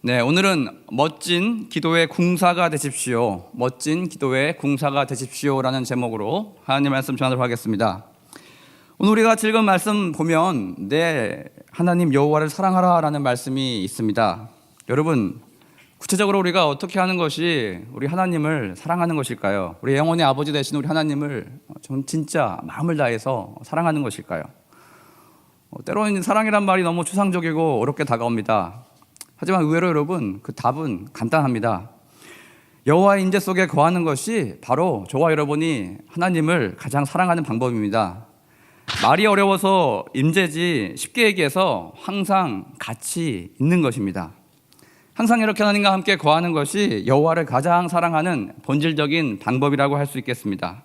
네, 오늘은 멋진 기도의 궁사가 되십시오. 멋진 기도의 궁사가 되십시오라는 제목으로 하나님 말씀 전하도록 하겠습니다. 오늘 우리가 읽은 말씀 보면 하나님 여호와를 사랑하라라는 말씀이 있습니다. 여러분, 구체적으로 우리가 어떻게 하는 것이 우리 하나님을 사랑하는 것일까요? 우리 영혼의 아버지 되신 우리 하나님을 진짜 마음을 다해서 사랑하는 것일까요? 때로는 사랑이란 말이 너무 추상적이고 어렵게 다가옵니다. 하지만 의외로 여러분, 그 답은 간단합니다. 여호와의 인재 속에 거하는 것이 바로 저와 여러분이 하나님을 가장 사랑하는 방법입니다. 말이 어려워서 임재지 쉽게 얘기해서 항상 같이 있는 것입니다. 항상 이렇게 하나님과 함께 거하는 것이 여호와를 가장 사랑하는 본질적인 방법이라고 할 수 있겠습니다.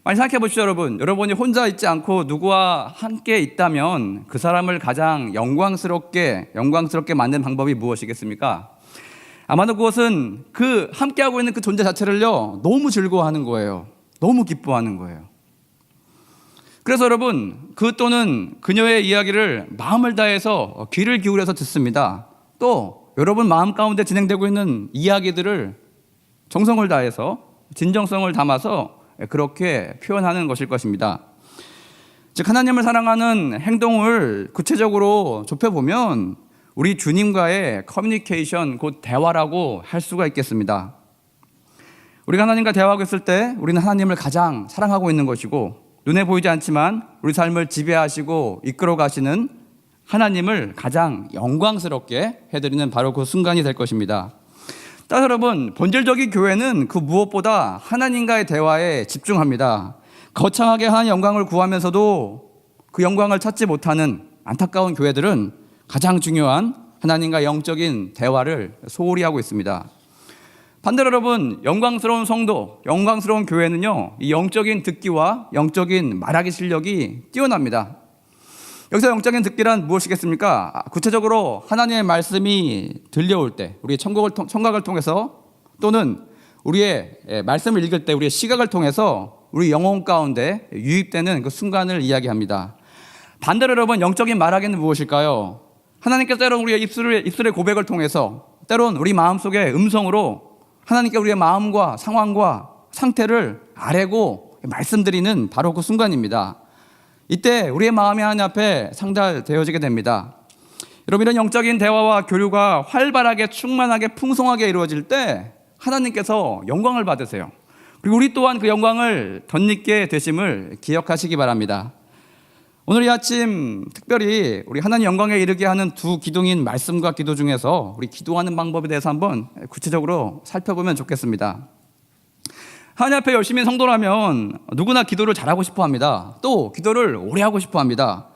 많이 생각해 보시죠, 여러분. 여러분이 혼자 있지 않고 누구와 함께 있다면 그 사람을 가장 영광스럽게 만드는 방법이 무엇이겠습니까? 아마도 그것은 그 함께하고 있는 그 존재 자체를요, 너무 즐거워하는 거예요. 너무 기뻐하는 거예요. 그래서 여러분, 그 또는 그녀의 이야기를 마음을 다해서 귀를 기울여서 듣습니다. 또 여러분 마음 가운데 진행되고 있는 이야기들을 정성을 다해서 진정성을 담아서 그렇게 표현하는 것일 것입니다. 즉, 하나님을 사랑하는 행동을 구체적으로 좁혀보면 우리 주님과의 커뮤니케이션, 곧 대화라고 할 수가 있겠습니다. 우리가 하나님과 대화하고 있을 때 우리는 하나님을 가장 사랑하고 있는 것이고, 눈에 보이지 않지만 우리 삶을 지배하시고 이끌어 가시는 하나님을 가장 영광스럽게 해드리는 바로 그 순간이 될 것입니다. 따라서 여러분, 본질적인 교회는 그 무엇보다 하나님과의 대화에 집중합니다. 거창하게 하나님의 영광을 구하면서도 그 영광을 찾지 못하는 안타까운 교회들은 가장 중요한 하나님과 영적인 대화를 소홀히 하고 있습니다. 반대로 여러분, 영광스러운 성도, 영광스러운 교회는요, 이 영적인 듣기와 영적인 말하기 실력이 뛰어납니다. 여기서 영적인 듣기란 무엇이겠습니까? 구체적으로 하나님의 말씀이 들려올 때, 우리의 청각을 통해서, 또는 우리의 말씀을 읽을 때 우리의 시각을 통해서 우리 영혼 가운데 유입되는 그 순간을 이야기합니다. 반대로 여러분, 영적인 말하기는 무엇일까요? 하나님께서 때론 우리의 입술의 고백을 통해서, 때론 우리 마음속의 음성으로 하나님께 우리의 마음과 상황과 상태를 아뢰고 말씀드리는 바로 그 순간입니다. 이때 우리의 마음이 하나님 앞에 상달되어지게 됩니다. 여러분, 이런 영적인 대화와 교류가 활발하게 충만하게 풍성하게 이루어질 때 하나님께서 영광을 받으세요. 그리고 우리 또한 그 영광을 덧입게 되심을 기억하시기 바랍니다. 오늘 이 아침 특별히 우리 하나님 영광에 이르게 하는 두 기둥인 말씀과 기도 중에서 우리 기도하는 방법에 대해서 한번 구체적으로 살펴보면 좋겠습니다. 하나님 앞에 열심히 성도라면 누구나 기도를 잘하고 싶어 합니다. 또 기도를 오래 하고 싶어 합니다.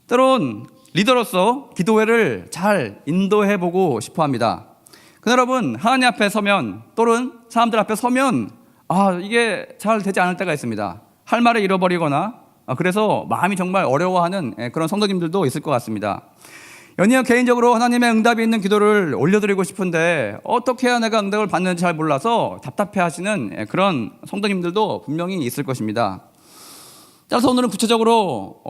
때론 리더로서 기도회를 잘 인도해보고 싶어 합니다. 그러나 여러분, 하나님 앞에 서면, 또는 사람들 앞에 서면 이게 잘 되지 않을 때가 있습니다. 할 말을 잃어버리거나 그래서 마음이 정말 어려워하는 그런 성도님들도 있을 것 같습니다. 연이어 개인적으로 하나님의 응답이 있는 기도를 올려드리고 싶은데 어떻게 해야 내가 응답을 받는지 잘 몰라서 답답해하시는 그런 성도님들도 분명히 있을 것입니다. 따라서 오늘은 구체적으로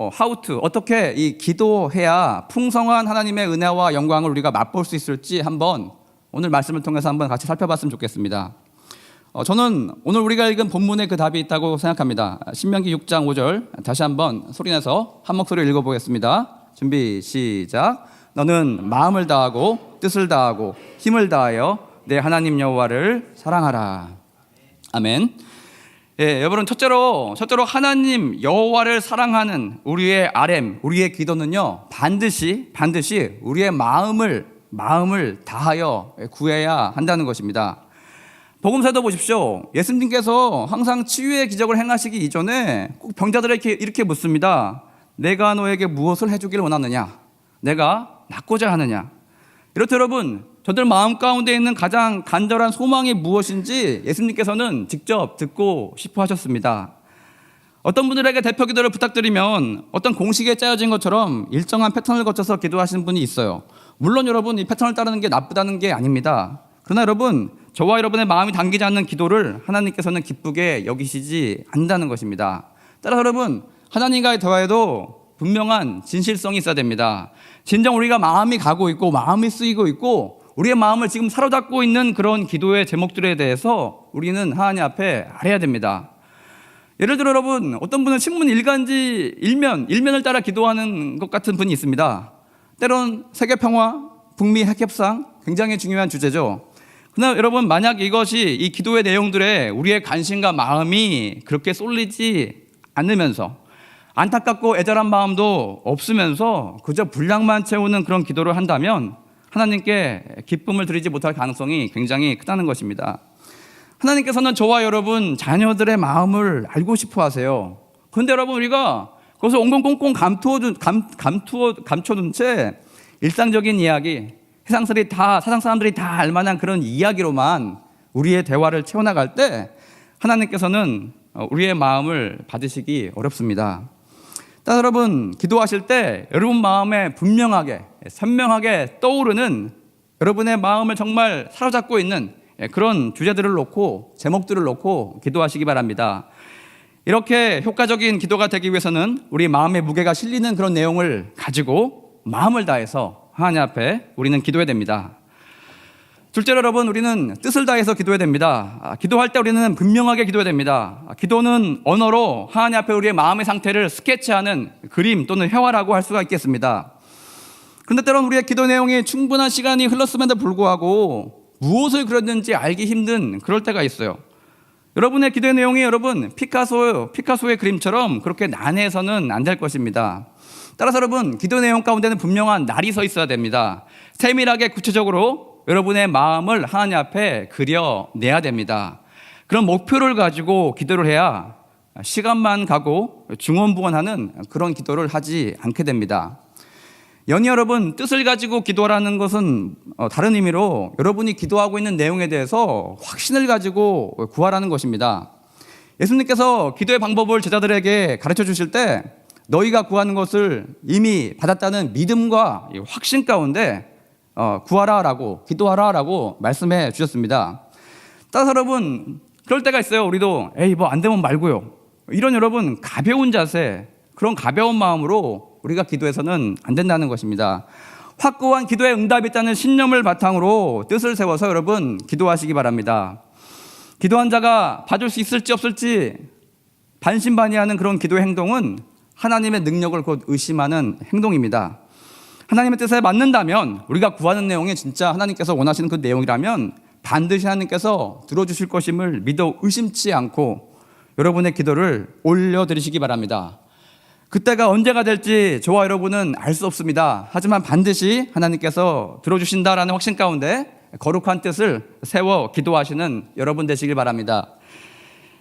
어떻게 이 기도해야 풍성한 하나님의 은혜와 영광을 우리가 맛볼 수 있을지 한번 오늘 말씀을 통해서 한번 같이 살펴봤으면 좋겠습니다. 저는 오늘 우리가 읽은 본문에 그 답이 있다고 생각합니다. 신명기 6장 5절 다시 한번 소리내서 한 목소리로 읽어보겠습니다. 준비 시작. 너는 마음을 다하고 뜻을 다하고 힘을 다하여 내 하나님 여호와를 사랑하라. 아멘. 여러분, 첫째로 하나님 여호와를 사랑하는 우리의 RM, 우리의 기도는요, 반드시 우리의 마음을 다하여 구해야 한다는 것입니다. 복음서도 보십시오. 예수님께서 항상 치유의 기적을 행하시기 이전에 꼭 병자들에게 이렇게 묻습니다. 내가 너에게 무엇을 해주기를 원하느냐? 내가 낫고자 하느냐? 이렇듯 여러분, 저들 마음 가운데 있는 가장 간절한 소망이 무엇인지 예수님께서는 직접 듣고 싶어 하셨습니다. 어떤 분들에게 대표 기도를 부탁드리면 어떤 공식에 짜여진 것처럼 일정한 패턴을 거쳐서 기도하시는 분이 있어요. 물론 여러분, 이 패턴을 따르는 게 나쁘다는 게 아닙니다. 그러나 여러분, 저와 여러분의 마음이 담기지 않는 기도를 하나님께서는 기쁘게 여기시지 않는다는 것입니다. 따라서 여러분, 하나님과의 대화에도 분명한 진실성이 있어야 됩니다. 진정 우리가 마음이 가고 있고 마음이 쓰이고 있고 우리의 마음을 지금 사로잡고 있는 그런 기도의 제목들에 대해서 우리는 하나님 앞에 알아야 됩니다. 예를 들어 여러분, 어떤 분은 신문 일간지 일면을 따라 기도하는 것 같은 분이 있습니다. 때론 세계평화, 북미 핵협상 굉장히 중요한 주제죠. 그러나 여러분, 만약 이것이 이 기도의 내용들에 우리의 관심과 마음이 그렇게 쏠리지 않으면서 안타깝고 애절한 마음도 없으면서 그저 분량만 채우는 그런 기도를 한다면 하나님께 기쁨을 드리지 못할 가능성이 굉장히 크다는 것입니다. 하나님께서는 저와 여러분 자녀들의 마음을 알고 싶어 하세요. 그런데 여러분, 우리가 그것을 꽁꽁꽁꽁 감춰둔 채 일상적인 이야기, 세상 사람들이 다 알만한 그런 이야기로만 우리의 대화를 채워나갈 때 하나님께서는 우리의 마음을 받으시기 어렵습니다. 따라서 여러분, 기도하실 때 여러분 마음에 분명하게 선명하게 떠오르는 여러분의 마음을 정말 사로잡고 있는 그런 주제들을 놓고 제목들을 놓고 기도하시기 바랍니다. 이렇게 효과적인 기도가 되기 위해서는 우리 마음의 무게가 실리는 그런 내용을 가지고 마음을 다해서 하나님 앞에 우리는 기도해야 됩니다. 둘째로 여러분, 우리는 뜻을 다해서 기도해야 됩니다. 기도할 때 우리는 분명하게 기도해야 됩니다. 기도는 언어로 하나님 앞에 우리의 마음의 상태를 스케치하는 그림 또는 회화라고 할 수가 있겠습니다. 그런데 때론 우리의 기도 내용이 충분한 시간이 흘렀음에도 불구하고 무엇을 그렸는지 알기 힘든 그럴 때가 있어요. 여러분의 기도의 내용이 여러분 피카소의 그림처럼 그렇게 난해해서는 안 될 것입니다. 따라서 여러분, 기도 내용 가운데는 분명한 날이 서 있어야 됩니다. 세밀하게 구체적으로 여러분의 마음을 하나님 앞에 그려내야 됩니다. 그런 목표를 가지고 기도를 해야 시간만 가고 중언부언하는 그런 기도를 하지 않게 됩니다. 연히 여러분, 뜻을 가지고 기도하라는 것은 다른 의미로 여러분이 기도하고 있는 내용에 대해서 확신을 가지고 구하라는 것입니다. 예수님께서 기도의 방법을 제자들에게 가르쳐 주실 때 너희가 구하는 것을 이미 받았다는 믿음과 확신 가운데 구하라라고, 기도하라라고 말씀해 주셨습니다. 따라서 여러분, 그럴 때가 있어요. 우리도 뭐 안 되면 말고요, 이런 여러분 가벼운 자세, 그런 가벼운 마음으로 우리가 기도해서는 안 된다는 것입니다. 확고한 기도에 응답이 있다는 신념을 바탕으로 뜻을 세워서 여러분 기도하시기 바랍니다. 기도한 자가 받을 수 있을지 없을지 반신반의하는 그런 기도의 행동은 하나님의 능력을 곧 의심하는 행동입니다. 하나님의 뜻에 맞는다면, 우리가 구하는 내용이 진짜 하나님께서 원하시는 그 내용이라면 반드시 하나님께서 들어주실 것임을 믿어 의심치 않고 여러분의 기도를 올려드리시기 바랍니다. 그때가 언제가 될지 저와 여러분은 알 수 없습니다. 하지만 반드시 하나님께서 들어주신다라는 확신 가운데 거룩한 뜻을 세워 기도하시는 여러분 되시길 바랍니다.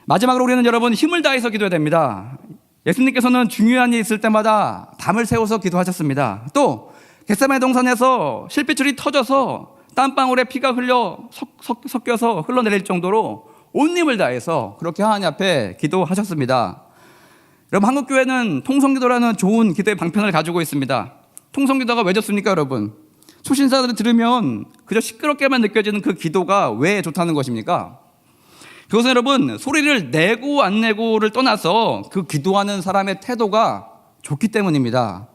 마지막으로 우리는 여러분 힘을 다해서 기도해야 됩니다. 예수님께서는 중요한 일이 있을 때마다 밤을 새워서 기도하셨습니다. 또 겟세마네 동산에서 실핏줄이 터져서 땀방울에 피가 섞여서 흘러내릴 정도로 온 힘을 다해서 그렇게 하나님 앞에 기도하셨습니다. 여러분, 한국교회는 통성기도라는 좋은 기도의 방편을 가지고 있습니다. 통성기도가 왜 좋습니까 여러분? 초신자들이 들으면 그저 시끄럽게만 느껴지는 그 기도가 왜 좋다는 것입니까? 그것은 여러분, 소리를 내고 안 내고를 떠나서 그 기도하는 사람의 태도가 좋기 때문입니다.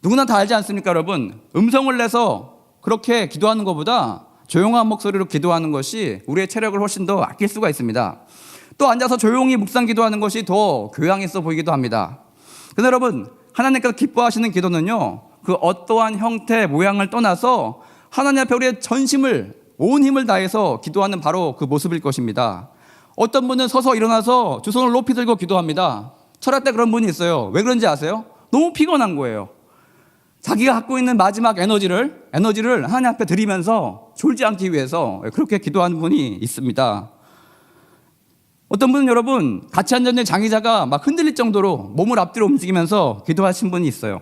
누구나 다 알지 않습니까 여러분? 음성을 내서 그렇게 기도하는 것보다 조용한 목소리로 기도하는 것이 우리의 체력을 훨씬 더 아낄 수가 있습니다. 또 앉아서 조용히 묵상 기도하는 것이 더 교양 있어 보이기도 합니다. 그런데 여러분, 하나님께서 기뻐하시는 기도는요, 그 어떠한 형태, 모양을 떠나서 하나님 앞에 우리의 전심을, 온 힘을 다해서 기도하는 바로 그 모습일 것입니다. 어떤 분은 서서 일어나서 두 손을 높이 들고 기도합니다. 철학 때 그런 분이 있어요. 왜 그런지 아세요? 너무 피곤한 거예요. 자기가 갖고 있는 마지막 에너지를 하나님 앞에 드리면서 졸지 않기 위해서 그렇게 기도하는 분이 있습니다. 어떤 분은 여러분, 같이 앉아있는 장의자가 막 흔들릴 정도로 몸을 앞뒤로 움직이면서 기도하신 분이 있어요.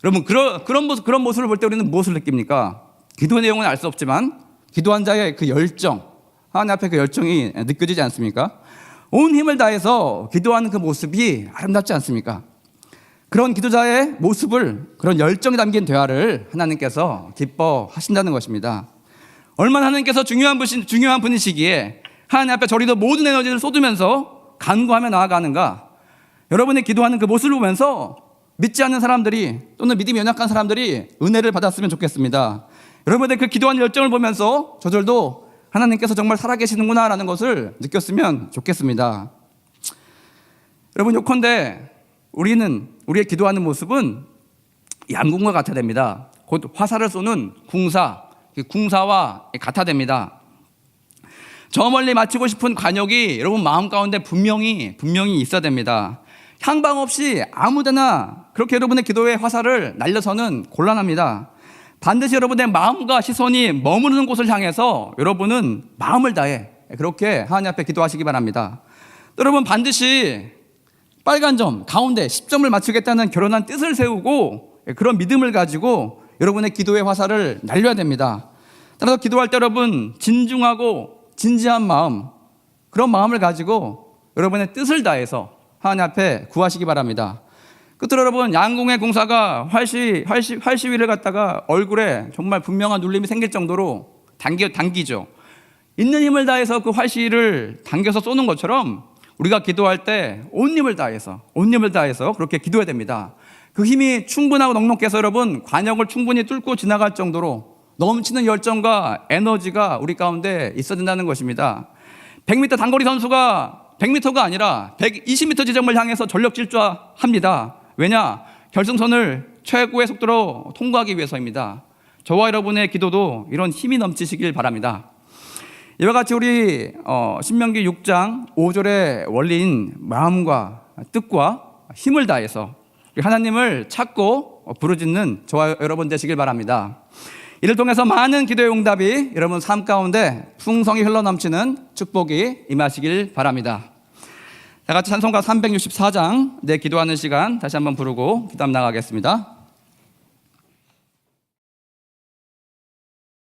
여러분, 그런 모습을 볼 때 우리는 무엇을 느낍니까? 기도 내용은 알 수 없지만 기도한 자의 그 열정, 하나님 앞에 그 열정이 느껴지지 않습니까? 온 힘을 다해서 기도하는 그 모습이 아름답지 않습니까? 그런 기도자의 모습을, 그런 열정이 담긴 대화를 하나님께서 기뻐하신다는 것입니다. 얼마나 하나님께서 중요한 분이시기에 하나님 앞에 저리도 모든 에너지를 쏟으면서 간구하며 나아가는가? 여러분이 기도하는 그 모습을 보면서 믿지 않는 사람들이, 또는 믿음이 연약한 사람들이 은혜를 받았으면 좋겠습니다. 여러분들 그 기도하는 열정을 보면서 저절도 하나님께서 정말 살아계시는구나라는 것을 느꼈으면 좋겠습니다. 여러분, 요컨대 우리의 기도하는 모습은 양궁과 같아야 됩니다. 곧 화살을 쏘는 궁사와 같아야 됩니다. 저 멀리 마치고 싶은 관역이 여러분 마음 가운데 분명히 있어야 됩니다. 향방 없이 아무데나 그렇게 여러분의 기도의 화살을 날려서는 곤란합니다. 반드시 여러분의 마음과 시선이 머무르는 곳을 향해서 여러분은 마음을 다해 그렇게 하나님 앞에 기도하시기 바랍니다. 여러분, 반드시 빨간 점 가운데 10점을 맞추겠다는 결연한 뜻을 세우고 그런 믿음을 가지고 여러분의 기도의 화살을 날려야 됩니다. 따라서 기도할 때 여러분 진중하고 진지한 마음, 그런 마음을 가지고 여러분의 뜻을 다해서 하나님 앞에 구하시기 바랍니다. 끝으로 여러분, 양궁의 궁사가 활시위를 갖다가 얼굴에 정말 분명한 눌림이 생길 정도로 당기죠. 있는 힘을 다해서 그 활시위를 당겨서 쏘는 것처럼 우리가 기도할 때 온 힘을 다해서 그렇게 기도해야 됩니다. 그 힘이 충분하고 넉넉해서 여러분 관역을 충분히 뚫고 지나갈 정도로 넘치는 열정과 에너지가 우리 가운데 있어야 된다는 것입니다. 100m 단거리 선수가 100m가 아니라 120m 지점을 향해서 전력 질주합니다. 왜냐? 결승선을 최고의 속도로 통과하기 위해서입니다. 저와 여러분의 기도도 이런 힘이 넘치시길 바랍니다. 이와 같이 우리 신명기 6장 5절의 원리인 마음과 뜻과 힘을 다해서 하나님을 찾고 부르짖는 저와 여러분 되시길 바랍니다. 이를 통해서 많은 기도의 응답이 여러분 삶 가운데 풍성히 흘러넘치는 축복이 임하시길 바랍니다. 다 같이 찬송가 364장 내 기도하는 시간 다시 한번 부르고 기도함 나가겠습니다.